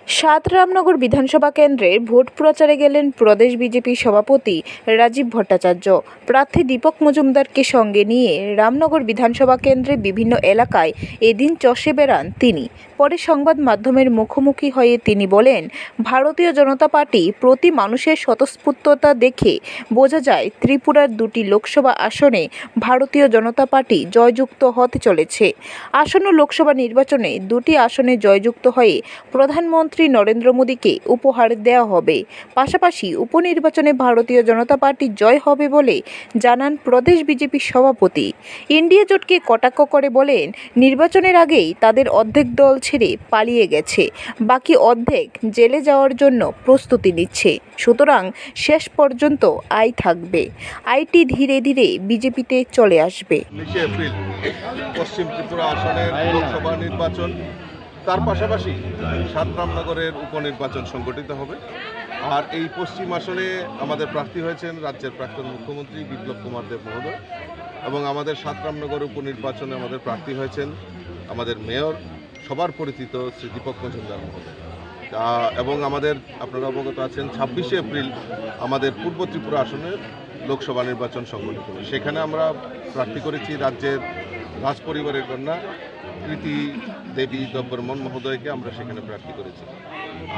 সাত রামনগর বিধানসভা কেন্দ্রে ভোট প্রচারে গেলেন প্রদেশ বিজেপি সভাপতি রাজীব ভট্টাচার্য। প্রার্থী দীপক মজুমদারকে সঙ্গে নিয়ে রামনগর বিধানসভা কেন্দ্রে বিভিন্ন এলাকায় এদিন চষে বেড়ান তিনি। পরে সংবাদ মাধ্যমের মুখোমুখি হয়ে তিনি বলেন, ভারতীয় জনতা পার্টি প্রতি মানুষের স্বতঃস্ফূর্ততা দেখে বোঝা যায় ত্রিপুরার দুটি লোকসভা আসনে ভারতীয় জনতা পার্টি জয়যুক্ত হতে চলেছে। আসন্ন লোকসভা নির্বাচনে দুটি আসনে জয়যুক্ত হয়ে প্রধানমন্ত্রী নরেন্দ্র মোদীকে উপহার দেওয়া হবে। পাশাপাশি উপনির্বাচনে ভারতীয় জনতা পার্টি জয় হবে বলে জানান প্রদেশ বিজেপি সভাপতি। ইন্ডিয়া জোটকে কটাক্ষ করে বলেন, নির্বাচনের আগেই তাদের অর্ধেক দল ছেড়ে পালিয়ে গেছে, বাকি অর্ধেক জেলে যাওয়ার জন্য প্রস্তুতি নিচ্ছে। সুতরাং শেষ পর্যন্ত আই থাকবে, আইটি ধীরে ধীরে বিজেপিতে চলে আসবে। 19 এপ্রিল পশ্চিম ত্রিপুরা আসনের লোকসভা নির্বাচন, তার পাশাপাশি সাত রামনগরের উপনির্বাচন সংগঠিত হবে। আর এই পশ্চিম আসনে আমাদের প্রার্থী হয়েছেন রাজ্যের প্রাক্তন মুখ্যমন্ত্রী বিপ্লব কুমার দেব মহোদয়, এবং আমাদের সাত রামনগর উপনির্বাচনে আমাদের প্রার্থী হয়েছেন আমাদের মেয়র সবার পরিচিত শ্রী দীপক মজুমদার মহোদয়। এবং আমাদের আপনারা অবগত আছেন 26 এপ্রিল আমাদের পূর্ব ত্রিপুরা আসনের লোকসভা নির্বাচন সংগঠিত হবে। সেখানে আমরা প্রার্থী করেছি রাজ্যের রাজ পরিবারের কন্যা কৃতি দেবী দব্বরমন মহোদয়কে আমরা সেখানে প্রার্থী করেছি।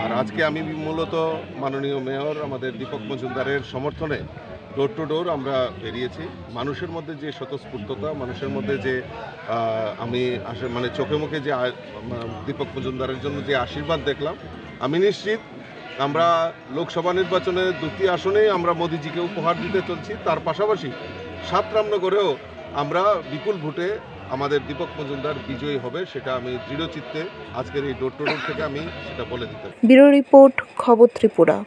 আর আজকে আমি মূলত মাননীয় মেয়র আমাদের দীপক মজুমদারের সমর্থনে ডোর টু ডোর আমরা বেরিয়েছি। মানুষের মধ্যে যে স্বতঃস্ফূর্ততা, মানুষের মধ্যে যে আমি মানে চোখে মুখে যে দীপক মজুমদারের জন্য যে আশীর্বাদ দেখলাম, আমি নিশ্চিত আমরা লোকসভা নির্বাচনে দুটি আসনেই আমরা মোদিজিকে উপহার দিতে চলছি। তার পাশাপাশি সাত রামনগরেও আমরা বিপুল ভোটে আমাদের দীপক মজুমদার বিজয়ী হবে, সেটা আমি দৃঢ়চিত্তে আজকের এই ডোর টু ডোর থেকে আমি সেটা বলে দিতে। ব্যুরো রিপোর্ট, খবর ত্রিপুরা।